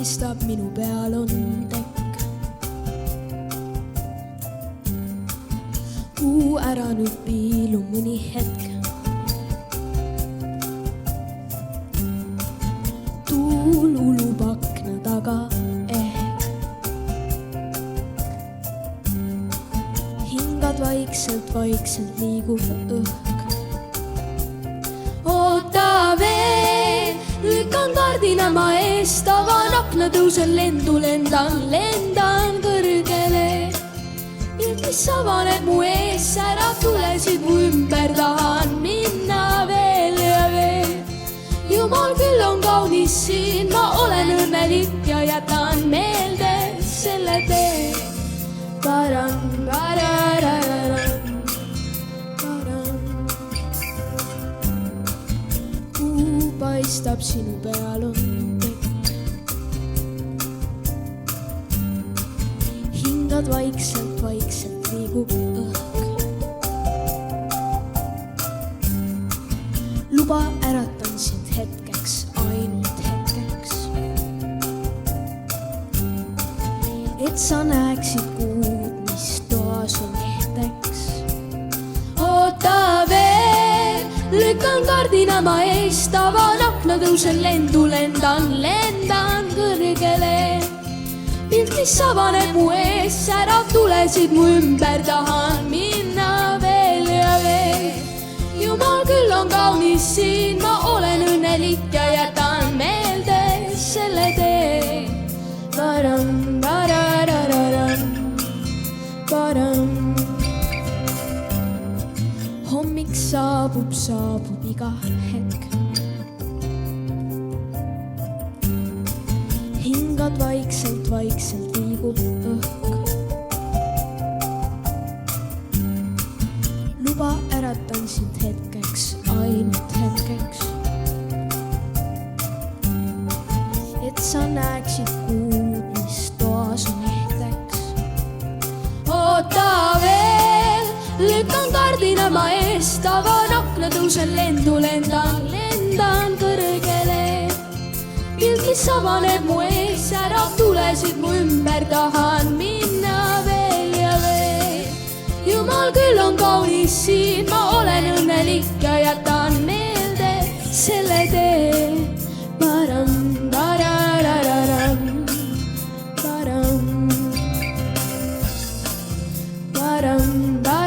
paistab, minu peal on tekk. Kuu ära nüüd piilu mõni hetk. Tuul ulub akna taga ehk. Hingad vaikselt, vaikselt liigub õhk. Oota veel, lükkan kardina ma eest, avan akna, tõusen lendu, lendan kõrgele. Pilt, mis avaneb mu ees, ära tulesid mu ümber, tahan minna veel ja veel. Jumal küll on kaunis siin, ma olen õnnelik ja jätan meelde selle tee. Paran, parararan, paran. Kuu paistab, sinu peal on tekk. Hingad vaikselt, vaikselt liigub õhk. Luba, äratan sind hetkeks, ainult hetkeks. Et sa näeksid kuud, mis toas on ehteks. Oota veel, lükkan kardina ma eest, avan akna, tõusen lendu, lendan kõrgele. Pilt, mis avaneb mu ees, ära tulesid mu ümber, tahan minna veel ja veel. Jumal küll on kaunis siin, ma olen õnnelik ja jätan meelde selle tee. Param, parararan, param. Hommik saabub iga hetk. Hingad vaikselt, vaikselt liigub õhk. Luba, äratan sind hetkeks, ainult hetkeks. Et sa näeksid kuud, mis toas on ehteks. Oota veel, lükkan kardina ma eest, avan akna, tõusen lendu, lendan kõrgele. Pilt, mis avaneb mu ees, ära tulesid mu ümber, tahan minna veel ja veel. Jumal küll on kaunis siin, ma olen õnnelik ja jätan meelde selle tee. Param, parararan, param, param, param.